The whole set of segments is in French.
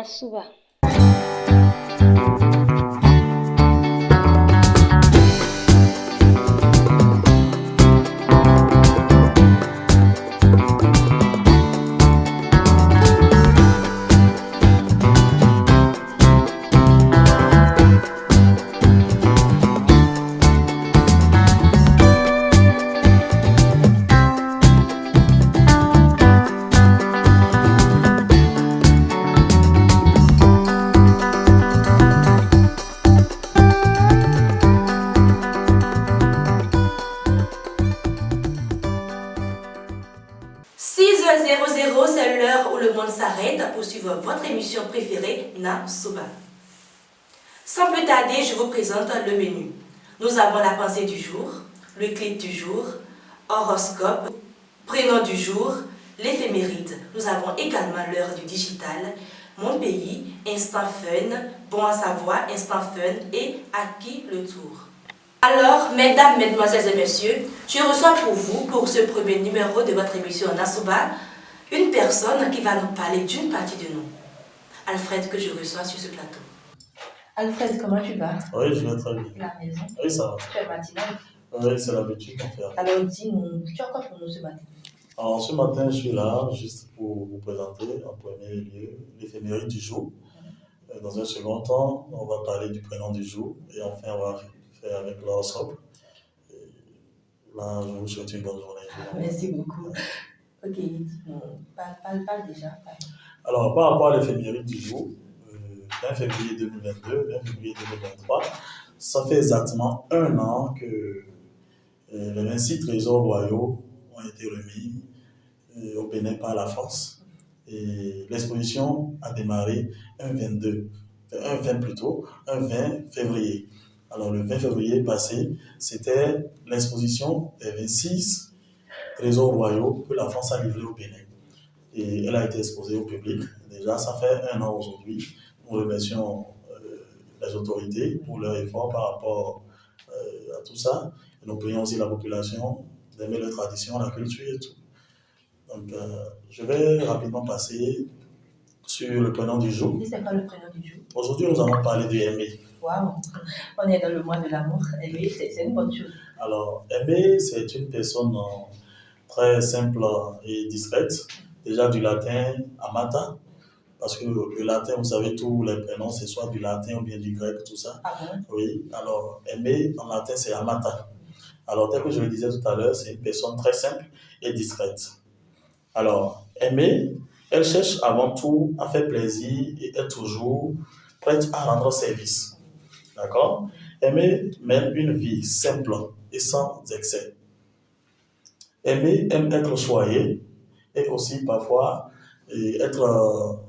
Nasuba. C'est l'heure où le monde s'arrête pour suivre votre émission préférée, Nasuba. Sans plus tarder, je vous présente le menu. Nous avons la pensée du jour, le clip du jour, horoscope, prénom du jour, l'éphéméride. Nous avons également l'heure du digital, mon pays, instant fun, bon à savoir, instant fun et à qui le tour. Alors, mesdames, mesdemoiselles et messieurs, je reçois pour vous, pour ce premier numéro de votre émission Nasuba, une personne qui va nous parler d'une partie de nous. Alfred, que je reçois sur ce plateau. Alfred, comment tu vas? Oui, je vais très bien. La maison? Oui, ça va. Tu es matinal? Oui, c'est l'habitude qu'on fait. Alors, dis-nous, tu as quoi pour nous ce matin? Alors, ce matin, je suis là juste pour vous présenter en premier lieu l'éphéméride du jour. Dans un second temps, on va parler du prénom du jour et enfin, on va faire avec l'horoscope. Là, je vous souhaite une bonne journée. Merci beaucoup. Ok, parle déjà. Alors, par rapport à l'éphéméride du jour, 20 février 2022, 20 février 2023, ça fait exactement un an que les 26 trésors royaux ont été remis au Bénin par la France. Et l'exposition a démarré un 20 février. Alors, le 20 février passé, c'était l'exposition des 26 trésors royaux que la France a livrés au Bénin. Et elle a été exposée au public. Déjà, ça fait un an aujourd'hui. Nous remercions les autorités pour leur effort par rapport à tout ça. Et nous prions aussi la population d'aimer leur tradition, la culture et tout. Donc, je vais rapidement passer sur le prénom du jour. Et c'est quoi le prénom du jour? Aujourd'hui, nous allons parler de Aimé. Waouh, on est dans le mois de l'amour. Aimé, c'est une bonne chose. Alors, Aimé, c'est une personne très simple et discrète. Déjà du latin amata, parce que le latin, vous savez, tous les prénoms, c'est soit du latin ou bien du grec, tout ça. Ah bon? Oui, alors Aimé, en latin, c'est amata. Alors, tel que je le disais tout à l'heure, c'est une personne très simple et discrète. Alors, Aimé, elle cherche avant tout à faire plaisir et est toujours prête à rendre service. D'accord? Aimé mène une vie simple et sans excès. Aimé aime être choyé et aussi parfois être,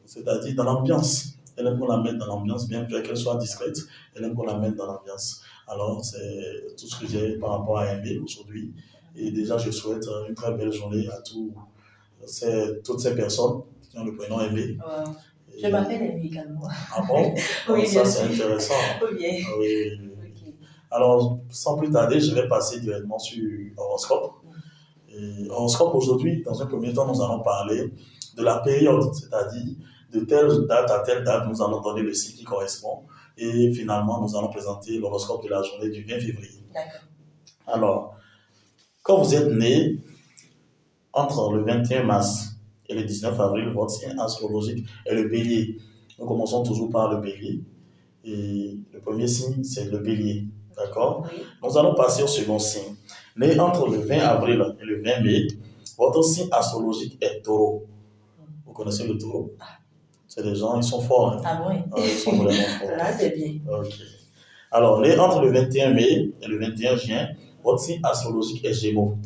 c'est-à-dire dans l'ambiance. Elle aime qu'on la mette dans l'ambiance, bien qu'elle soit discrète, elle aime qu'on la mette dans l'ambiance. Alors, c'est tout ce que j'ai par rapport à Aimé aujourd'hui. Et déjà, je souhaite une très belle journée à toutes ces personnes qui ont le prénom Aimé. Wow. Je m'appelle Aimé également. Ah bon? Oui, ça, bien c'est sûr. intéressant. Oui. Oui. Okay. Alors, sans plus tarder, je vais passer directement sur l'horoscope. Et horoscope aujourd'hui, dans un premier temps, nous allons parler de la période, c'est-à-dire de telle date à telle date, nous allons donner le signe qui correspond. Et finalement, nous allons présenter l'horoscope de la journée du 20 février. D'accord. Alors, quand vous êtes né entre le 21 mars et le 19 avril, votre signe astrologique est le bélier. Nous commençons toujours par le bélier. Et le premier signe, c'est le bélier. D'accord? Oui. Nous allons passer au second signe. Né entre le 20 avril et le 20 mai, votre signe astrologique est taureau. Vous connaissez le taureau? C'est des gens, ils sont forts. Hein? Ah bon? Ils sont vraiment forts. Là, c'est bien. Ok. Alors, né entre le 21 mai et le 21 juin, votre signe astrologique est Gémeaux.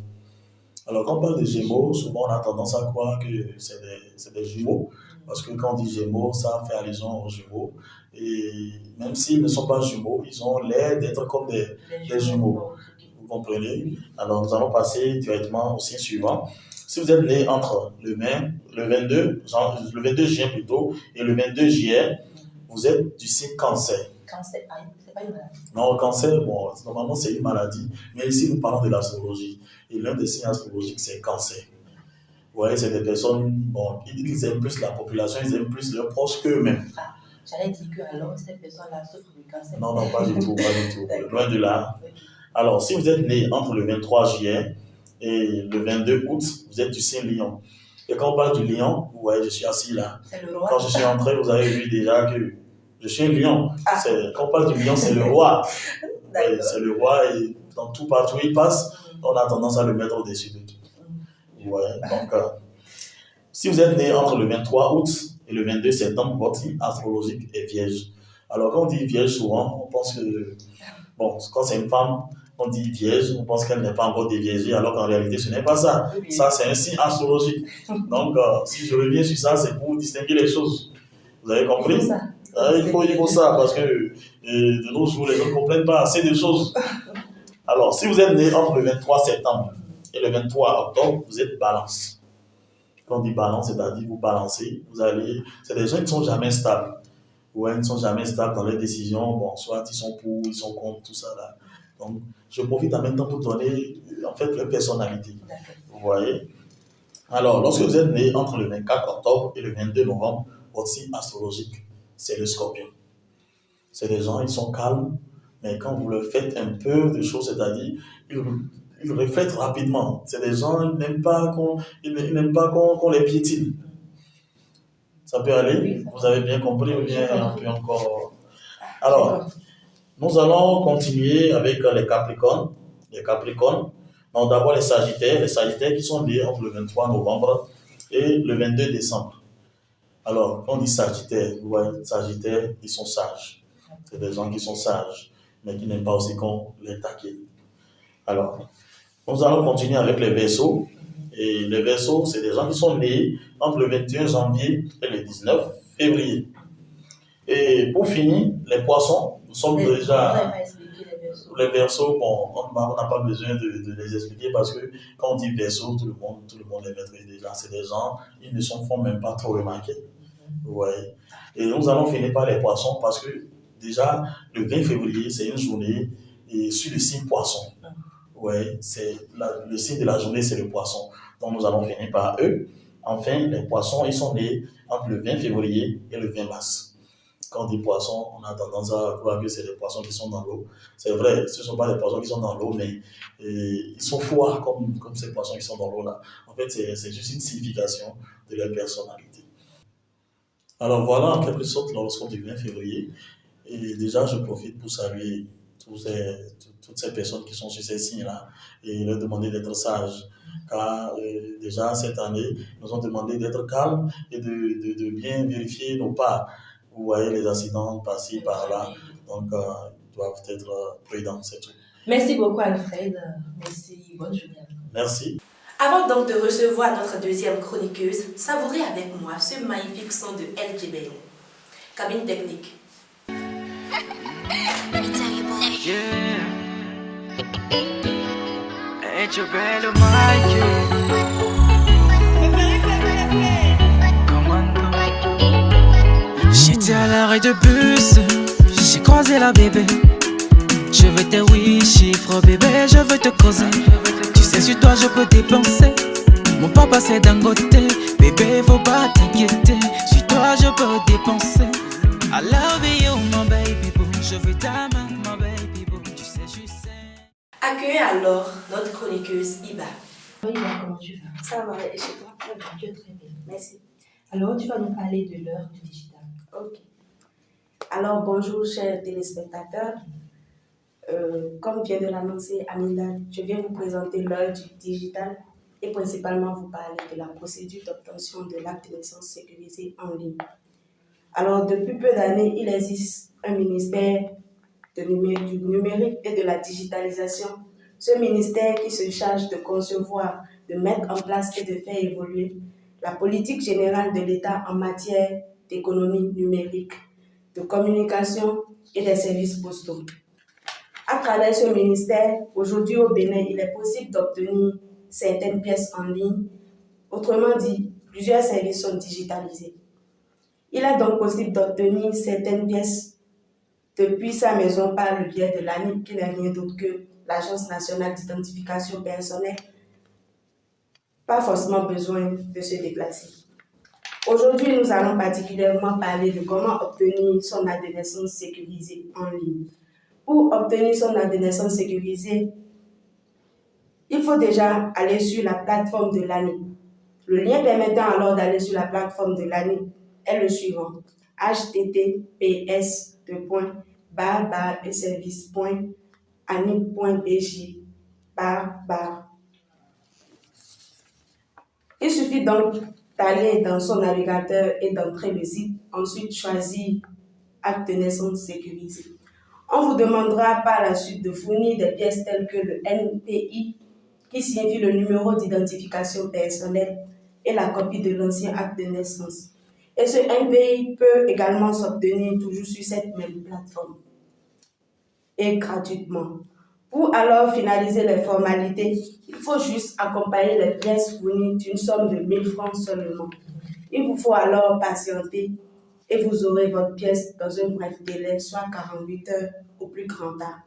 Alors, quand on parle de Gémeaux, souvent on a tendance à croire que c'est des jumeaux, parce que quand on dit Gémeaux, ça fait allusion aux jumeaux. Et même s'ils ne sont pas jumeaux, ils ont l'air d'être comme des jumeaux. Vous comprenez? Alors, nous allons passer directement au signe suivant. Si vous êtes né entre le 22 juin plutôt, et le 22 juillet, vous êtes du signe Cancer. Cancer, c'est pas une maladie. Non, le cancer, bon, normalement c'est une maladie, mais ici nous parlons de l'astrologie. Et l'un des signes astrologiques, c'est Cancer. Vous voyez, c'est des personnes, bon, ils aiment plus la population, ils aiment plus leurs proches qu'eux-mêmes. Ah, j'allais dire que alors ces personnes-là souffrent du cancer. Non, non, pas du tout, pas du tout. D'accord. Loin de là. Ok. Alors, si vous êtes né entre le 23 juillet et le 22 août, vous êtes du signe Lion. Et quand on parle du lion, vous voyez, je suis assis là. C'est le roi. Quand je suis entré, vous avez vu déjà que je suis un lion. Ah. Quand on parle du lion, c'est le roi. D'accord. C'est le roi et dans tout partout où il passe, on a tendance à le mettre au-dessus de tout. Ouais, donc, si vous êtes né entre le 23 août et le 22 septembre, votre signe astrologique est vierge. Alors, quand on dit vierge, souvent, on pense que, bon, quand c'est une femme, on dit vierge, on pense qu'elle n'est pas encore déviégée, alors qu'en réalité, ce n'est pas ça. Oui. Ça, c'est un signe astrologique. Donc, si je reviens sur ça, c'est pour distinguer les choses. Vous avez compris? Il faut ça, parce que de nos jours, les gens ne comprennent pas assez de choses. Alors, si vous êtes né entre le 23 septembre et le 23 octobre, vous êtes balance. Quand on dit balance, c'est-à-dire vous balancez, c'est des gens qui ne sont jamais stables. Ouais, ils ne sont jamais stables dans leurs décisions. Bon, soit ils sont pour, ils sont contre, tout ça là. Donc, je profite en même temps pour donner, en fait, leur personnalité. Vous voyez? Alors, lorsque vous êtes né entre le 24 octobre et le 22 novembre, votre signe astrologique, c'est le Scorpion. C'est des gens, ils sont calmes, mais quand vous leur faites un peu de choses, c'est-à-dire, ils reflètent rapidement. C'est des gens, ils n'aiment pas qu'on les piétine. Ça peut aller? Vous avez bien compris ou bien on peut encore... Alors, nous allons continuer avec les Capricornes. Les Capricornes. Donc d'abord les Sagittaires. Les Sagittaires qui sont nés entre le 23 novembre et le 22 décembre. Alors, quand on dit Sagittaire, vous voyez, Sagittaires, ils sont sages. C'est des gens qui sont sages, mais qui n'aiment pas aussi qu'on les taquine. Alors, nous allons continuer avec les Verseaux. Et les Verseaux, c'est des gens qui sont nés entre le 21 janvier et le 19 février. Et pour finir, les Poissons, nous sommes déjà... Les Verseaux, bon, on n'a pas besoin de les expliquer parce que quand on dit Verseaux, tout le monde les maîtrise déjà. C'est des gens, ils ne s'en font même pas trop remarquer. Ouais. Et nous allons finir par les Poissons parce que déjà, le 20 février, c'est une journée et sur le signe Poisson. Ouais, le signe de la journée, c'est le Poisson. Donc nous allons finir par eux. Enfin, les Poissons, ils sont nés entre le 20 février et le 20 mars. Quand on dit poisson, on a tendance à croire que c'est des poissons qui sont dans l'eau. C'est vrai, ce ne sont pas des poissons qui sont dans l'eau, mais ils sont forts comme ces poissons qui sont dans l'eau là. En fait, c'est juste une signification de leur personnalité. Alors voilà, en quelque sorte, l'horoscope du 20 février. Et déjà, je profite pour saluer toutes ces personnes qui sont sur ces signes-là et leur demander d'être sages. Car déjà, cette année, ils nous ont demandé d'être calmes et de bien vérifier nos pas. Vous voyez les accidents passer par là, donc ils doivent être prudents, c'est tout. Merci beaucoup Alfred, merci, bonne journée. Merci. Avant donc de recevoir notre deuxième chroniqueuse, savourez avec moi ce magnifique son de LGBN. Cabine technique. Yeah. LGBN Mike. J'étais à l'arrêt de bus, j'ai croisé la bébé. Je veux tes 8 chiffres bébé, je veux te causer. Tu sais sur toi je peux dépenser. Mon papa c'est Dangote, bébé faut pas t'inquiéter. Sur toi je peux dépenser. I love you mon baby boo, je veux ta main mon baby boo. Tu sais je sais. Accueillons alors notre chroniqueuse Iba. Oui, comment tu vas? Ça va, et chez toi? Je vais très bien. Merci. Alors, tu vas nous parler de l'heure du digital. Ok. Alors, bonjour, chers téléspectateurs. Comme vient de l'annoncer Amina, je viens vous présenter l'heure du digital et principalement vous parler de la procédure d'obtention de l'acte de naissance sécurisé en ligne. Alors, depuis peu d'années, il existe un ministère du numérique et de la digitalisation. Ce ministère qui se charge de concevoir, de mettre en place et de faire évoluer la politique générale de l'État en matière d'économie numérique, de communication et des services postaux. À travers ce ministère, aujourd'hui au Bénin, il est possible d'obtenir certaines pièces en ligne. Autrement dit, plusieurs services sont digitalisés. Il est donc possible d'obtenir certaines pièces depuis sa maison par le biais de l'ANIP, qui n'est rien d'autre que l'Agence nationale d'identification personnelle. pas forcément besoin de se déplacer. Aujourd'hui, nous allons particulièrement parler de comment obtenir son acte de naissance sécurisé en ligne. Pour obtenir son acte de naissance sécurisé, il faut déjà aller sur la plateforme de l'ANI. Le lien permettant alors d'aller sur la plateforme de l'ANI est le suivant: https://service.ani.bj/. Il suffit donc d'aller dans son navigateur et d'entrer le site, ensuite choisir acte de naissance sécurisé. On vous demandera par la suite de fournir des pièces telles que le NPI, qui signifie le numéro d'identification personnelle, et la copie de l'ancien acte de naissance. Et ce NPI peut également s'obtenir toujours sur cette même plateforme et gratuitement. Pour alors finaliser les formalités, il faut juste accompagner les pièces fournies d'une somme de 1000 francs seulement. Il vous faut alors patienter et vous aurez votre pièce dans un bref délai, soit 48 heures au plus grand tard.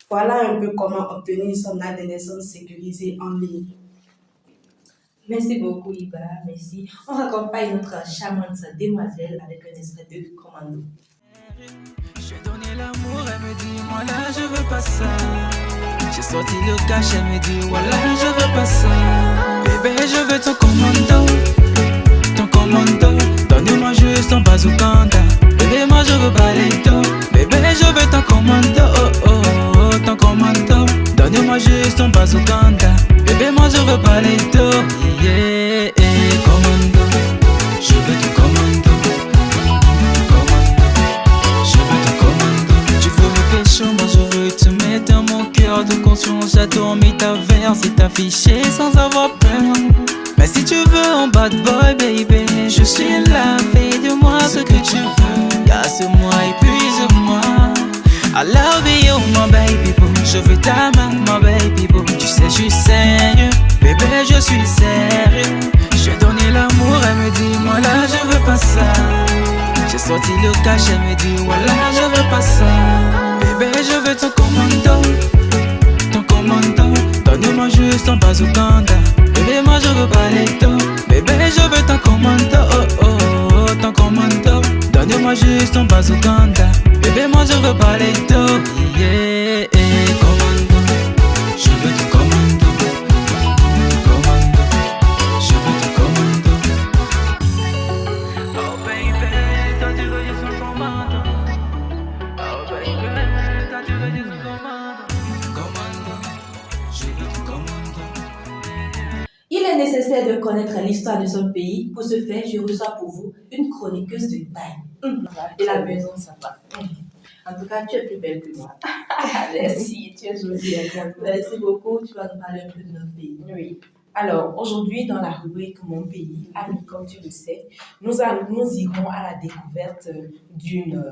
Voilà un peu comment obtenir son acte de naissance sécurisé en ligne. Merci beaucoup, Iba. Merci. On raccompagne notre charmante demoiselle avec un extrait de Commando. J'ai donné l'amour, elle me dit, moi là je veux pas ça. J'ai sorti le cash, elle me dit, voilà je veux pas ça. Bébé, je veux ton commando, ton commando. Donne-moi juste ton bazooka. Bébé, moi je veux pas les dos. Bébé, je veux ton commando, oh oh oh, ton commando. Donne-moi juste ton bazooka. Bébé, moi je veux pas les dos. Yeah, yeah, commando. Je veux ton commando. Moi je veux te mettre dans mon cœur de conscience. J'adore mes tavernes, c'est affiché sans avoir peur. Mais si tu veux un bad boy baby, je suis là, fais de moi ce que tu veux. Casse-moi, épuise-moi, I love you my baby boo. Je veux ta main my baby boo. Tu sais je suis sérieux, bébé je suis sérieux. J'ai donné l'amour, elle me dit moi là je veux pas ça. J'ai sorti le cash, elle me dit voilà je veux pas ça. Bébé, je veux ton commando, ton commando. Donne-moi juste ton bazooka. Bébé, moi je veux pas les dos. Bébé, je veux ton commando, oh oh oh, ton commando. Donne-moi juste ton bazooka. Bébé, moi je veux pas les dos. Yeah, yeah, commando. Je veux ton commando, commando. Je veux ton commando. Oh baby, toi tu veux juste ton commando. Oh baby. Il est nécessaire de connaître l'histoire de son pays. Pour ce faire, je reçois pour vous une chroniqueuse de taille. Et la maison, ça va. En tout cas, tu es plus belle que moi. Merci, tu es jolie. Merci beaucoup. Tu vas nous parler un peu de notre pays. Oui. Alors, aujourd'hui, dans la rubrique Mon pays, Ami, comme tu le sais, nous irons à la découverte d'une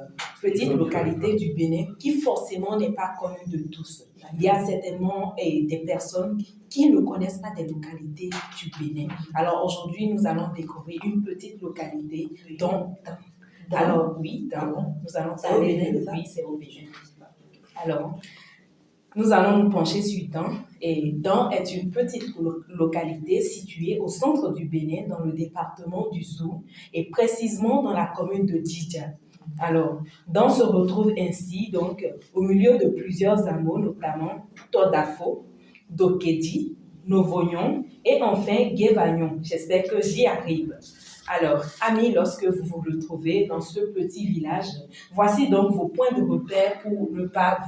petite localité du Bénin qui forcément n'est pas connue de tous. Il y a certainement des personnes qui ne connaissent pas des localités du Bénin. Alors, aujourd'hui, nous allons découvrir une petite localité dont alors, oui, nous allons parler de... Oui, c'est au Bénin. Alors, nous allons nous pencher sur Dan. Et Dan est une petite localité située au centre du Bénin, dans le département du Zou, et précisément dans la commune de Djidja. Alors, Dan se retrouve ainsi donc au milieu de plusieurs hameaux, notamment Todafo, Dokedi, Novognon et enfin Guévagnon. J'espère que j'y arrive. Alors, amis, lorsque vous vous retrouvez dans ce petit village, voici donc vos points de repère pour ne pas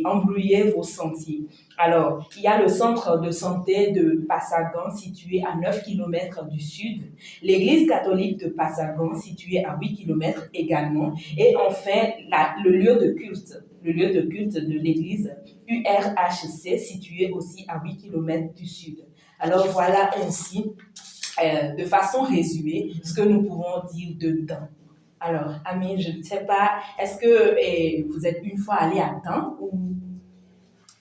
embrouiller vos sentiers. Alors, il y a le centre de santé de Passagan situé à 9 km du sud, l'église catholique de Passagan située à 8 km également, et enfin le lieu de culte de l'église URHC situé aussi à 8 km du sud. Alors voilà ainsi, de façon résumée, ce que nous pouvons dire dedans. Alors, Amine, je ne sais pas, est-ce que vous êtes une fois allé à Dan ou...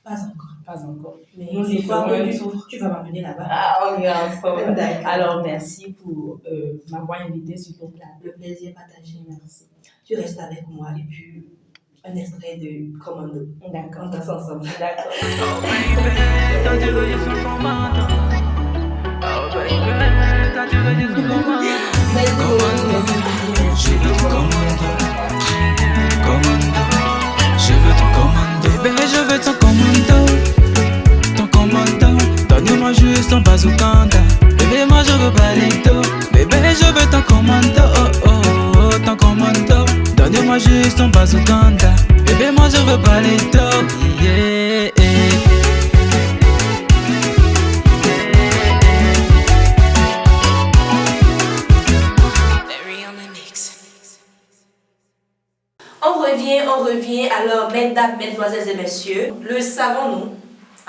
Pas encore. Pas encore. Mais nous une fois que tu vas m'amener là-bas. Ah, on est ensemble. D'accord. Alors, merci pour m'avoir invité sur ton plateau. Le plaisir partagé, merci. Tu restes avec moi et puis un extrait de Commando. D'accord. On danse ensemble. D'accord. Oh baby, toi tu veux juste ton commando. Oh Je veux ton commando. Commando. Je veux ton commando. Bébé, je veux ton commando. Ton commando. Donne-moi juste ton bazooka. Bébé, moi je veux pas les dos. Bébé, je veux ton commando. Oh oh oh, ton commando. Donne-moi juste ton bazooka. Bébé, moi je veux pas les dos. Yeah, yeah. On revient. Alors, mesdames, mesdemoiselles et messieurs, le savons-nous?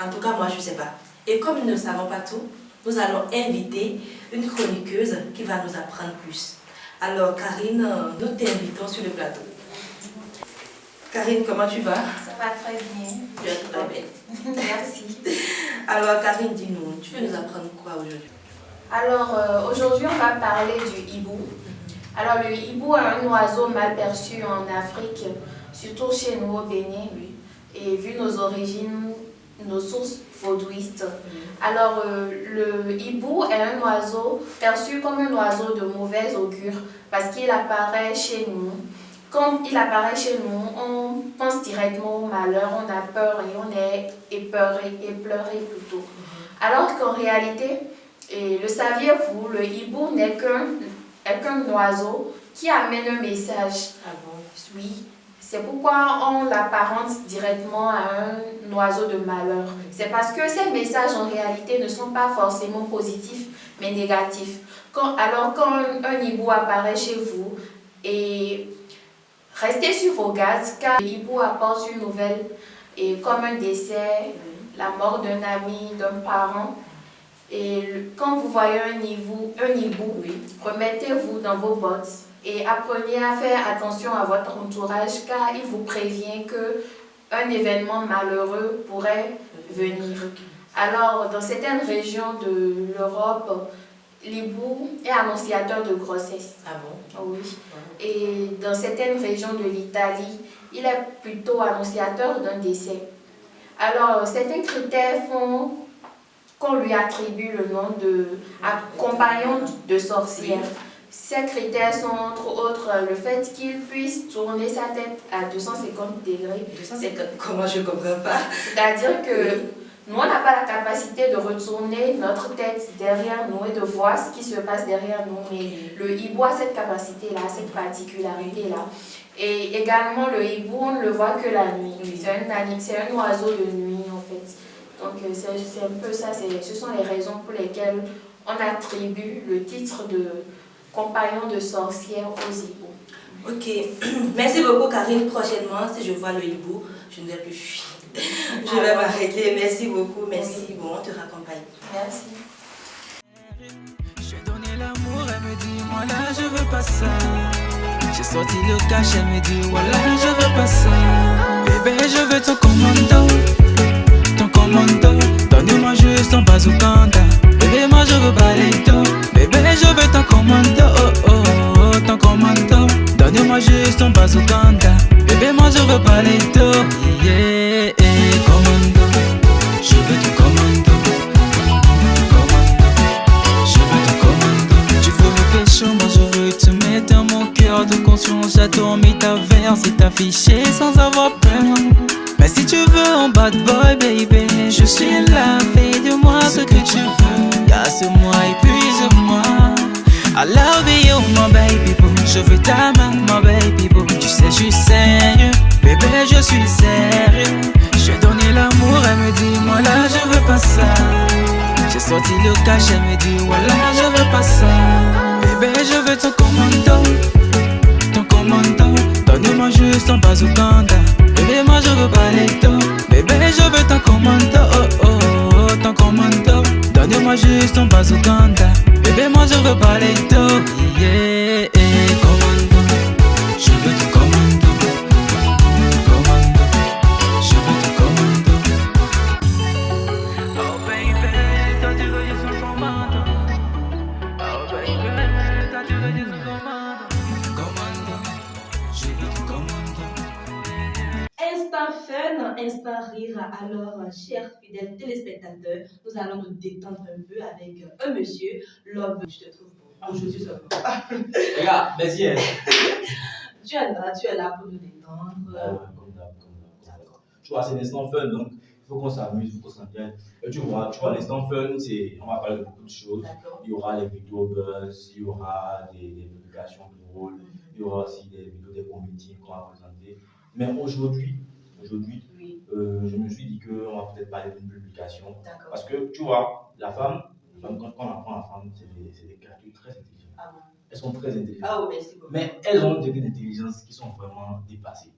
En tout cas, moi, je ne sais pas. Et comme nous ne savons pas tout, nous allons inviter une chroniqueuse qui va nous apprendre plus. Alors, Karine, nous t'invitons sur le plateau. Karine, comment tu vas? Ça va très bien. Tu es très belle. Merci. Alors, Karine, dis-nous, tu veux nous apprendre quoi aujourd'hui? Alors, aujourd'hui, on va parler du hibou. Alors, le hibou est un oiseau mal perçu en Afrique, surtout chez nous au Bénin. Et vu nos origines, nos sources vaudouistes. Alors, le hibou est un oiseau perçu comme un oiseau de mauvaise augure parce qu'il apparaît chez nous. Quand il apparaît chez nous, on pense directement au malheur, on a peur et on est épeuré plutôt. Alors qu'en réalité, et le saviez-vous, le hibou n'est qu'un oiseau qui amène un message. Ah bon? Oui. C'est pourquoi on l'apparente directement à un oiseau de malheur. C'est parce que ces messages en réalité ne sont pas forcément positifs, mais négatifs. Alors quand un hibou apparaît chez vous, et restez sur vos gardes, car le hibou apporte une nouvelle, et comme un décès, la mort d'un ami, d'un parent. Et quand vous voyez un hibou, remettez-vous dans vos bottes et apprenez à faire attention à votre entourage car il vous prévient qu'un événement malheureux pourrait venir. Alors, dans certaines régions de l'Europe, l'hibou est annonciateur de grossesse. Ah bon? Oui. Et dans certaines régions de l'Italie, il est plutôt annonciateur d'un décès. Alors, certains critères font qu'on lui attribue le nom de compagnon de sorcière. Ces critères sont entre autres le fait qu'il puisse tourner sa tête à 250 degrés. 250, comment je ne comprends pas? C'est-à-dire que nous, on n'a pas la capacité de retourner notre tête derrière nous et de voir ce qui se passe derrière nous. Mais le hibou a cette capacité-là, cette particularité-là. Et également, le hibou, on ne le voit que la nuit. C'est un oiseau de nuit, en fait. Donc, c'est un peu ça. Ce sont les raisons pour lesquelles on attribue le titre de compagnon de sorcière aux hiboux. Ok, merci beaucoup Karine. Prochainement, si je vois le hibou, je ne vais plus fuir. Je vais m'arrêter. Merci beaucoup, merci. Bon, on te raccompagne. Merci. J'ai donné l'amour, elle me dit, moi là je veux pas ça. J'ai sorti le cash, elle me dit, voilà je veux pas ça. Bébé, je veux ton commando. Ton commando. Donne-moi juste ton bazooka. Bébé, moi je veux pas les dos. Bébé, je veux ton commando. Oh oh oh, ton commando. Donne-moi juste ton bazooka. Bébé, moi je veux pas les dos. Yeah, yeah, commando. Je veux ton commando. Commando. Je veux ton commando. Tu veux me pécho, moi je veux te mettre dans mon cœur de conscience. J'adore mes tavernes et t'afficher sans avoir peur. Mais si tu veux un bad boy, baby, je suis là, fais de moi ce que tu veux. Casse-moi, épuise-moi. I love you, my baby boo. Je veux ta main, my baby boo. Tu sais, je suis sérieux, bébé, je suis sérieux. J'ai donné l'amour, elle me dit, moi là, je veux pas ça. J'ai sorti le cash, elle me dit, voilà, je veux pas ça. Bébé, je veux ton commando. Ton commando. Donne-moi juste ton bazooka. Bébé, moi je veux pas les dos. Bébé, je veux ton commando. Oh oh oh, ton commando. Donne-moi juste ton bazooka. Bébé, moi je veux pas les dos. Yeah, yeah, commando. Je veux ton commando. Commando. Je veux ton commando. Oh baby, toi tu veux juste ton commando. Oh baby, toi tu veux juste ton commando. Commando. Je veux ton commando. Instant fun, instant rire. Alors, chers fidèles téléspectateurs, nous allons nous détendre un peu avec un monsieur. Love, je te trouve beau. Aujourd'hui seulement. Regarde, merci. Tu es là pour nous détendre. Comme d'hab. Tu vois, c'est l'instant fun, donc il faut qu'on s'amuse, il faut qu'on s'entraîne. Tu vois, l'instant fun, on va parler de beaucoup de choses. Il y aura les vidéos buzz, il y aura des publications drôles, il y aura aussi des vidéos des comédies qu'on va présenter. Mais aujourd'hui, Oui. je me suis dit qu'on va peut-être parler d'une publication. D'accord. Parce que tu vois, la femme, quand on apprend la femme, c'est des créatures très intelligentes. Ah bon. Elles sont très intelligentes. Ah oui, merci beaucoup. Mais elles ont des degrés d'intelligence qui sont vraiment dépassés.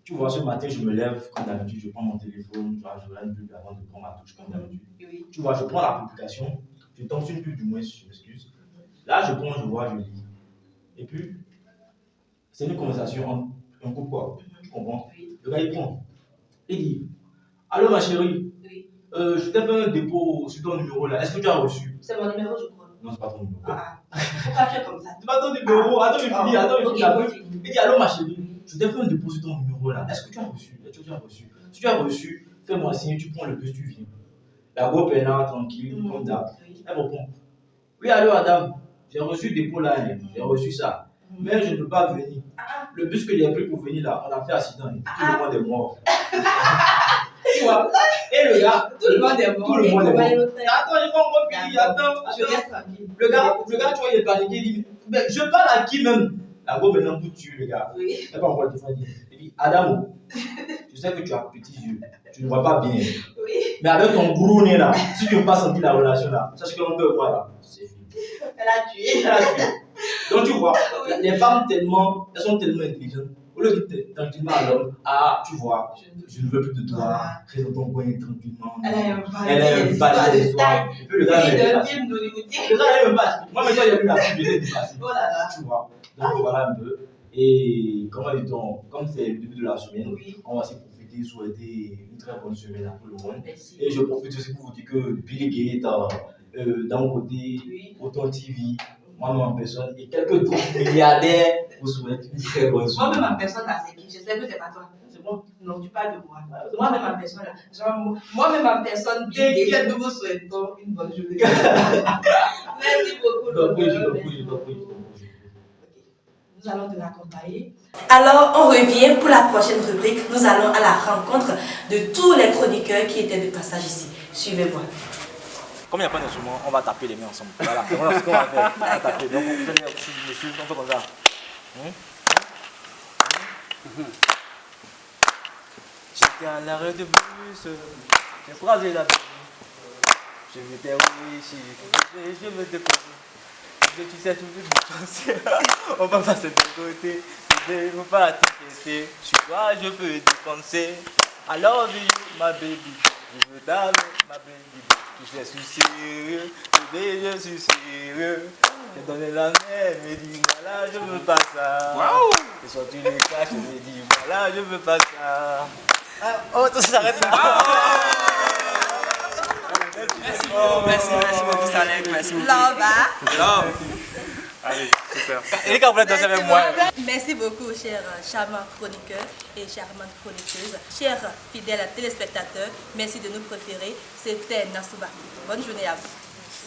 Tu vois, ce matin, je me lève, comme d'habitude, je prends mon téléphone, tu vois, je regarde une pub avant de prendre ma douche, comme d'habitude. Oui. Tu vois, je prends la publication, je tombe sur une pub du moins, je m'excuse. Là, je prends, je vois, je lis. Et puis, c'est une conversation entre un couple, quoi. Tu comprends? Oui. Le gars, il prend. Il dit, allô, ma chérie, Oui. je t'ai fait un dépôt sur ton numéro là. Est-ce que tu as reçu? C'est mon numéro, je crois. Non, c'est pas ton numéro. Ah. Pourquoi tu es comme ça? C'est pas ton numéro. Attends, je finis. Ok. Il dit, allô, ma chérie, je t'ai fait un dépôt sur ton numéro là. Est-ce que tu as reçu? Est-ce que tu as reçu? Si tu as reçu, fais-moi signe, tu prends le bus, tu viens. La go est là, tranquille, comme d'hab. Elle répond, oui, allô, Adam, j'ai reçu le dépôt là, j'ai reçu ça. Mais je ne peux pas venir. Le bus que j'ai pris pour venir là, on a fait accident. Tout le monde est mort. Tu vois? Et le gars, Tout le monde est mort. Tout le monde est mort. Attends, Attends, je vais encore finir. Attends. je reste tranquille. Le gars, tu vois, il est paniqué. Il dit, mais je parle à qui même? La go maintenant pour tuer le gars. Oui. Elle va encore le défendre. Il dit, Adamo, je sais que tu as petits yeux. Tu ne vois pas bien. Oui. Mais avec ton gros nez là, si tu ne veux pas sentir la relation là, sache que l'on peut voir là. C'est fini. Elle a tué. Elle a tué. Donc tu vois, les femmes elles sont tellement intelligentes. Au lieu de dire tranquillement à l'homme, ah, tu vois, je ne veux plus de toi, reste dans ton coin tranquillement. Elle a un balai d'histoire. Et puis le gars, de film d'Hollywoodien. le gars, il me passe. Moi, maintenant, il a vu la pub, je l'ai dépassé. Oh là là. Tu vois. Donc voilà un peu. Et comment dit-on, comme c'est le début de la semaine, Oui. on va aussi profiter, souhaiter une très bonne semaine à tout le monde. Merci. Et je profite aussi pour vous dire que Billy Gates, dans mon côté, Oui. Autant TV, moi-même en personne, et quelques autres milliardaires vous souhaitent une très bonne semaine. Moi-même en personne là, c'est qui? J'espère que c'est pas toi. C'est moi. Non, tu parles de moi. Moi-même en personne là. Genre, moi-même en personne, bien nous vous souhaitons une bonne journée. Merci beaucoup. Nous allons te l'accompagner. Alors, on revient pour la prochaine rubrique. Nous allons à la rencontre de tous les chroniqueurs qui étaient de passage ici. Suivez-moi. Comme il n'y a pas d'instrument, on va taper les mains ensemble. Voilà, voilà ce qu'on va faire. On va taper. Donc, vous allez me suivre, on fait comme ça. J'étais à l'arrêt de bus, j'ai croisé la vie. Je veux te wish, je veux te poser. Tu sais, tout le monde on va passer de côté. Je ne veux pas t'inquiéter. Sur toi, je peux dépenser. I love you, my baby. Je veux t'aimer, ma baby. Je suis sérieux, bébé, je suis sérieux. J'ai donné la main, elle me dit voilà, je veux pas ça. J'ai sorti les caches, elle me dit voilà, je veux pas ça. Oh, tout s'arrête là. Merci beaucoup, Salek, merci beaucoup. Love. Allez, super. Et quand vous voulez danser avec moi. Merci beaucoup, chers charmants chroniqueurs et charmantes chroniqueuses. Chers fidèles téléspectateurs, merci de nous préférer. C'était Nasouba. Bonne journée à vous.